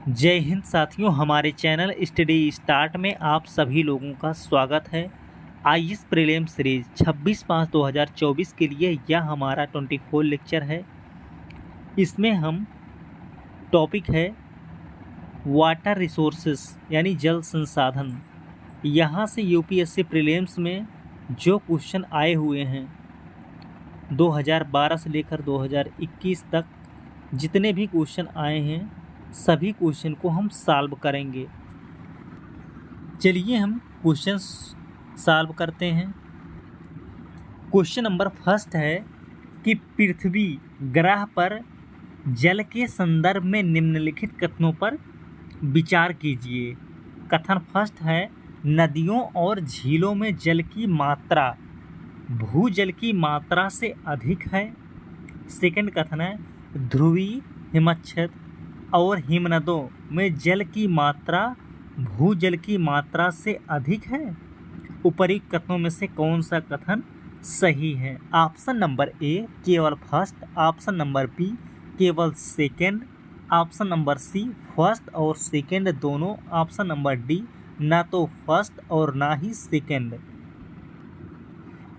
जय हिंद साथियों, हमारे चैनल स्टडी स्टार्ट में आप सभी लोगों का स्वागत है। आईएएस प्रीलिम सीरीज 26/5/2024 के लिए यह हमारा 24 लेक्चर है। इसमें हम टॉपिक है वाटर रिसोर्सेस यानी जल संसाधन। यहाँ से यूपीएससी प्रीलिम्स में जो क्वेश्चन आए हुए हैं 2012 से लेकर 2021 तक जितने भी क्वेश्चन आए हैं सभी क्वेश्चन को हम सॉल्व करेंगे। चलिए हम क्वेश्चन सॉल्व करते हैं। क्वेश्चन नंबर फर्स्ट है कि पृथ्वी ग्रह पर जल के संदर्भ में निम्नलिखित कथनों पर विचार कीजिए। कथन फर्स्ट है, नदियों और झीलों में जल की मात्रा भूजल की मात्रा से अधिक है। सेकंड कथन है, ध्रुवीय हिमच्छेद और हिमनदों में जल की मात्रा भूजल की मात्रा से अधिक है। उपरोक्त कथनों में से कौन सा कथन सही है? ऑप्शन नंबर ए केवल फर्स्ट, ऑप्शन नंबर बी केवल second, option number C first और सेकंड दोनों, ऑप्शन नंबर डी ना तो फर्स्ट और ना ही सेकंड।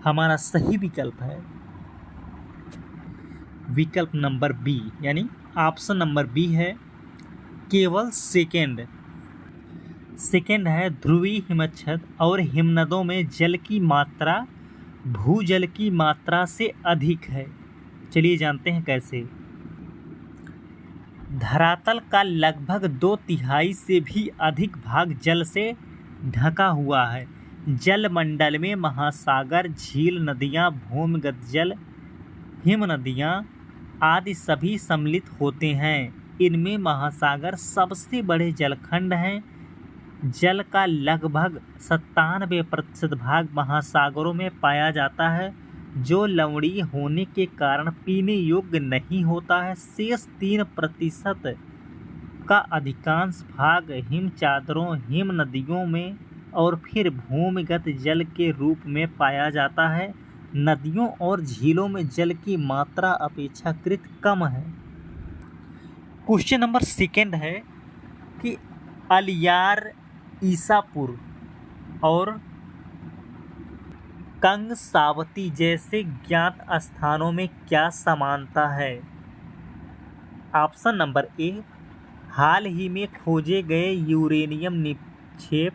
हमारा सही विकल्प है विकल्प नंबर बी यानी ऑप्शन नंबर बी है केवल सेकंड। सेकंड है, ध्रुवीय हिमच्छेद और हिमनदों में जल की मात्रा भूजल की मात्रा से अधिक है। चलिए जानते हैं कैसे। धरातल का लगभग 2/3 से भी अधिक भाग जल से ढका हुआ है। जलमंडल में महासागर, झील, नदियाँ, भूमिगत जल, हिम नदियाँ आदि सभी सम्मिलित होते हैं। इनमें महासागर सबसे बड़े जलखंड हैं। जल का लगभग 97% भाग महासागरों में पाया जाता है, जो लवणीय होने के कारण पीने योग्य नहीं होता है। शेष 3% का अधिकांश भाग हिम चादरों, हिम नदियों में और फिर भूमिगत जल के रूप में पाया जाता है। नदियों और झीलों में जल की मात्रा अपेक्षाकृत कम है। क्वेश्चन नंबर सेकंड है कि अलियार, ईसापुर और कंगसावती जैसे ज्ञात स्थानों में क्या समानता है? ऑप्शन नंबर ए हाल ही में खोजे गए यूरेनियम निक्षेप,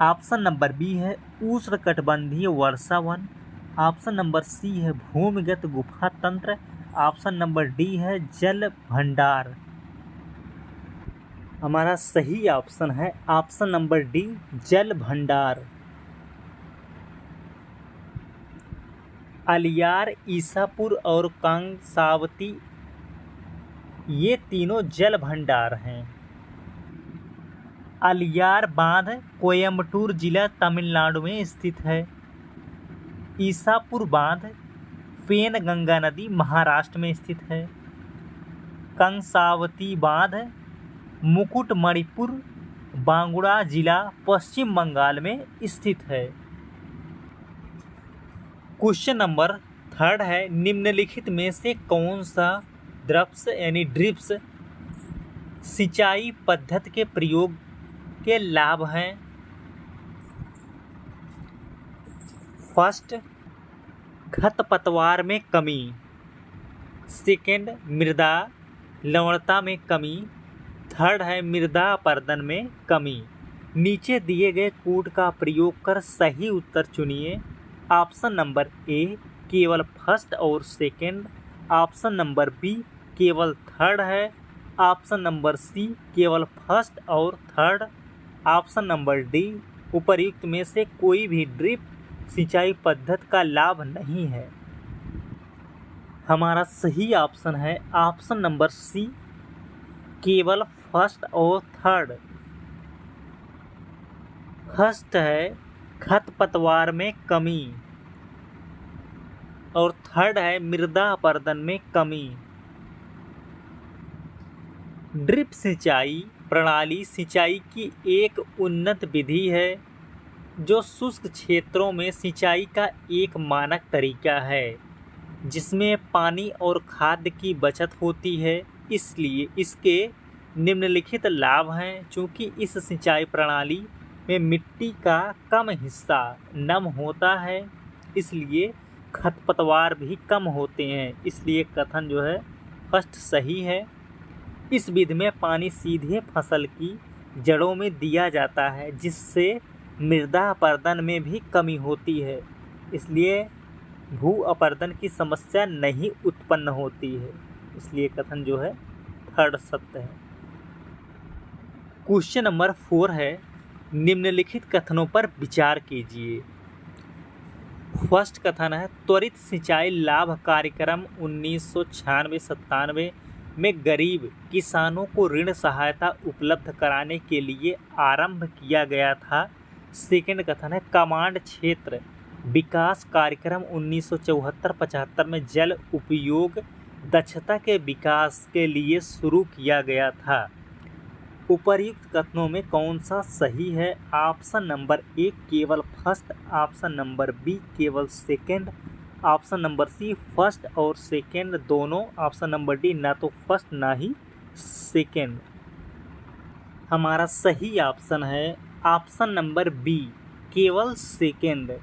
ऑप्शन नंबर बी है उष्णकटिबंधीय वर्षा वन, ऑप्शन नंबर सी है भूमिगत गुफा तंत्र, ऑप्शन नंबर डी है जल भंडार। हमारा सही ऑप्शन है ऑप्शन नंबर डी जल भंडार। अलियार, ईसापुर और कंगसावती ये तीनों जल भंडार हैं। अलियार बांध कोयम्बटूर जिला तमिलनाडु में स्थित है। ईसापुर बांध पेनगंगा नदी महाराष्ट्र में स्थित है। कंगसावती बांध मुकुटमणिपुर बांकुड़ा जिला पश्चिम बंगाल में स्थित है। क्वेश्चन नंबर थर्ड है, निम्नलिखित में से कौन सा द्रप्स यानी ड्रिप्स सिंचाई पद्धति के प्रयोग के लाभ हैं? फर्स्ट, खरपतवार में कमी। सेकंड, मृदा लवणता में कमी। थर्ड है मृदा अपरदन में कमी। नीचे दिए गए कोड का प्रयोग कर सही उत्तर चुनिए। ऑप्शन नंबर ए केवल फर्स्ट और सेकंड, ऑप्शन नंबर बी केवल थर्ड है, ऑप्शन नंबर सी केवल फर्स्ट और थर्ड, ऑप्शन नंबर डी उपर्युक्त में से कोई भी ड्रिप सिंचाई पद्धति का लाभ नहीं है। हमारा सही ऑप्शन है ऑप्शन नंबर सी केवल फर्स्ट और थर्ड। फर्स्ट है खरपतवार में कमी और थर्ड है मृदा अपरदन में कमी। ड्रिप सिंचाई प्रणाली सिंचाई की एक उन्नत विधि है जो शुष्क क्षेत्रों में सिंचाई का एक मानक तरीका है, जिसमें पानी और खाद की बचत होती है। इसलिए इसके निम्नलिखित लाभ हैं। चूँकि इस सिंचाई प्रणाली में मिट्टी का कम हिस्सा नम होता है, इसलिए खरपतवार भी कम होते हैं, इसलिए कथन जो है फर्स्ट सही है। इस विधि में पानी सीधे फसल की जड़ों में दिया जाता है, जिससे मृदा अपरदन में भी कमी होती है, इसलिए भू अपरदन की समस्या नहीं उत्पन्न होती है, इसलिए कथन जो है थर्ड सत्य है। क्वेश्चन नंबर 4 है, निम्नलिखित कथनों पर विचार कीजिए। फर्स्ट कथन है, त्वरित सिंचाई लाभ कार्यक्रम 1996-97 में गरीब किसानों को ऋण सहायता उपलब्ध कराने के लिए आरंभ किया गया था। सेकेंड कथन है, कमांड क्षेत्र विकास कार्यक्रम 1974-75 में जल उपयोग दक्षता के विकास के लिए शुरू किया गया था। उपर्युक्त कथनों में कौन सा सही है? ऑप्शन नंबर ए केवल फर्स्ट, ऑप्शन नंबर बी केवल second, option number C first और सेकंड दोनों, ऑप्शन नंबर डी ना तो फर्स्ट ना ही सेकंड। हमारा सही ऑप्शन है ऑप्शन नंबर बी केवल सेकंड।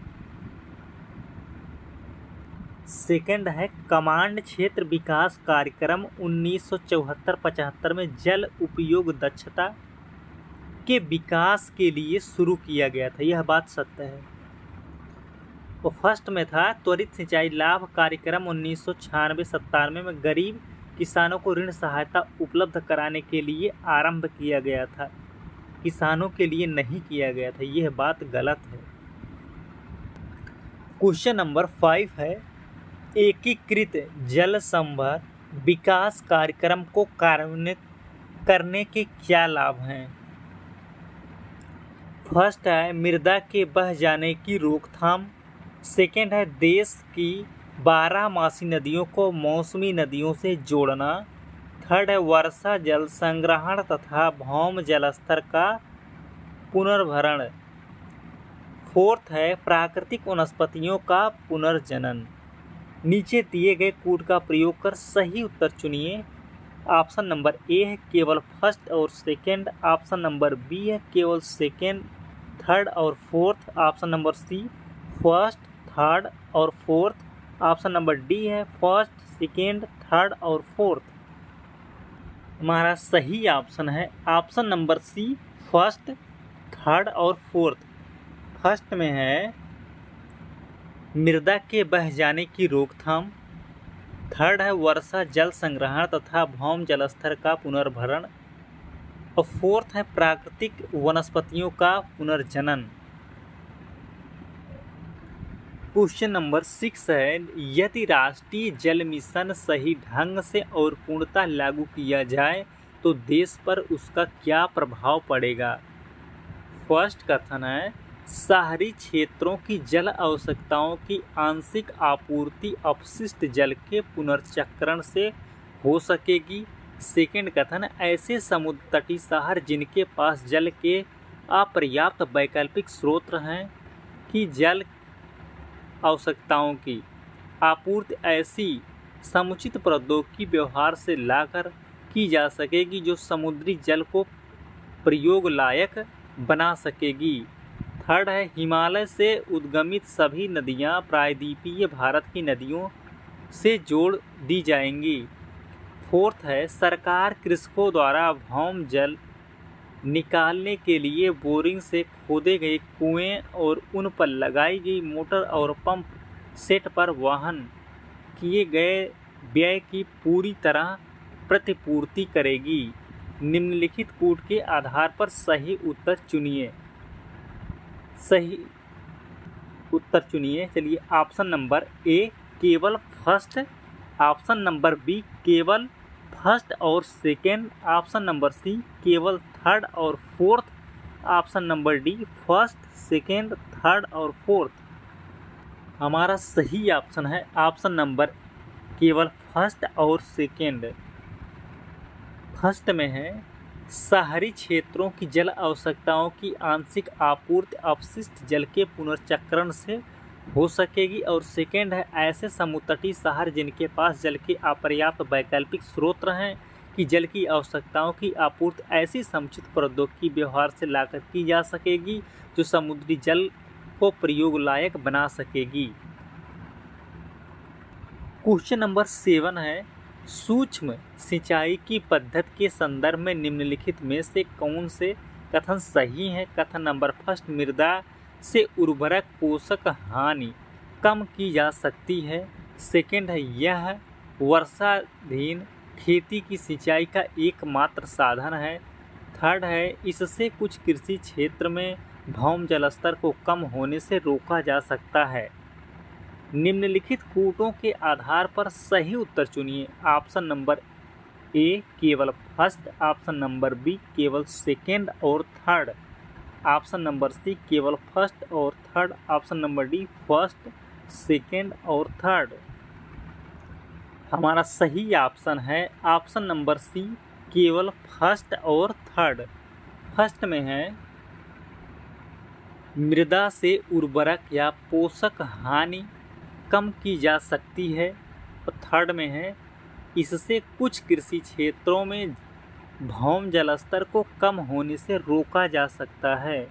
सेकंड है, कमांड क्षेत्र विकास कार्यक्रम 1974-75 में जल उपयोग दक्षता के विकास के लिए शुरू किया गया था, यह बात सत्य है। तो फर्स्ट में था त्वरित सिंचाई लाभ कार्यक्रम 1996-97 में गरीब किसानों को ऋण सहायता उपलब्ध कराने के लिए आरंभ किया गया था, किसानों के लिए नहीं किया गया था, यह बात गलत है। क्वेश्चन नंबर 5 है, एकीकृत जल संभर विकास कार्यक्रम को कार्यान्वित करने के क्या लाभ हैं? फर्स्ट है मृदा के बह जाने की रोकथाम, सेकेंड है देश की 12 नदियों को मौसमी नदियों से जोड़ना, थर्ड है वर्षा जल संग्रहण तथा भौम जलस्तर का पुनर्भरण, फोर्थ है प्राकृतिक वनस्पतियों का पुनर्जनन। नीचे दिए गए कोड का प्रयोग कर सही उत्तर चुनिए। ऑप्शन नंबर ए है केवल फर्स्ट और सेकंड, ऑप्शन नंबर बी है केवल सेकंड, थर्ड और fourth, option number C first, third और फोर्थ, ऑप्शन नंबर डी है फर्स्ट, सेकंड, थर्ड और फोर्थ। हमारा सही ऑप्शन है option number C first, third और फोर्थ। फर्स्ट में है मृदा के बह जाने की रोकथाम, थर्ड है वर्षा जल संग्रहण तथा भौम जलस्तर का पुनर्भरण और फोर्थ है प्राकृतिक वनस्पतियों का पुनर्जनन। क्वेश्चन नंबर 6 है, यदि राष्ट्रीय जल मिशन सही ढंग से और पूर्णतः लागू किया जाए तो देश पर उसका क्या प्रभाव पड़ेगा? फर्स्ट कथन है, शहरी क्षेत्रों की जल आवश्यकताओं की आंशिक आपूर्ति अपशिष्ट जल के पुनर्चक्रण से हो सकेगी। सेकेंड कथन, ऐसे समुद्र तटीय शहर जिनके पास जल के अपर्याप्त वैकल्पिक स्रोत हैं कि जल आवश्यकताओं की आपूर्ति ऐसी समुचित प्रौद्योगिकी व्यवहार से लाकर की जा सकेगी जो समुद्री जल को प्रयोग लायक बना सकेगी। थर्ड है, हिमालय से उद्गमित सभी नदियां प्रायद्वीपीय भारत की नदियों से जोड़ दी जाएंगी। फोर्थ है, सरकार कृषकों द्वारा भौम जल निकालने के लिए बोरिंग से खोदे गए कुएं और उन पर लगाई गई मोटर और पंप सेट पर वहन किए गए व्यय की पूरी तरह प्रतिपूर्ति करेगी। निम्नलिखित कोड के आधार पर सही उत्तर चुनिए। सही उत्तर चुनिए। चलिए, ऑप्शन नंबर ए केवल फर्स्ट, ऑप्शन नंबर बी केवल फर्स्ट और सेकेंड, ऑप्शन नंबर सी केवल थर्ड और fourth, option number D first, second, third और फोर्थ। हमारा सही ऑप्शन है ऑप्शन नंबर केवल फर्स्ट और सेकेंड। फर्स्ट में है, शहरी क्षेत्रों की जल आवश्यकताओं की आंशिक आपूर्ति अपशिष्ट जल के पुनर्चक्रण से हो सकेगी, और सेकेंड है, ऐसे समुद्र तटीय शहर जिनके पास जल के अपर्याप्त वैकल्पिक स्रोत हैं कि जल की आवश्यकताओं की आपूर्ति ऐसी समुचित प्रौद्योगिकी व्यवहार से लाकर की जा सकेगी जो समुद्री जल को प्रयोग लायक बना सकेगी। क्वेश्चन नंबर 7 है, सूक्ष्म सिंचाई की पद्धति के संदर्भ में निम्नलिखित में से कौन से कथन सही है? कथन नंबर फर्स्ट, मृदा से उर्वरक पोषक हानि कम की जा सकती है। सेकेंड है, यह वर्षाधीन खेती की सिंचाई का एकमात्र साधन है। थर्ड है, इससे कुछ कृषि क्षेत्र में भौम जल स्तर को कम होने से रोका जा सकता है। निम्नलिखित कूटों के आधार पर सही उत्तर चुनिए। ऑप्शन नंबर ए केवल फर्स्ट, ऑप्शन नंबर बी केवल सेकेंड और थर्ड, ऑप्शन नंबर सी केवल फर्स्ट और third, option number D first, second और थर्ड। हमारा सही ऑप्शन है ऑप्शन नंबर सी केवल फर्स्ट और थर्ड। फर्स्ट में है मृदा से उर्वरक या पोषक हानि कम की जा सकती है, और थर्ड में है इससे कुछ कृषि क्षेत्रों में भौम जल स्तर को कम होने से रोका जा सकता है।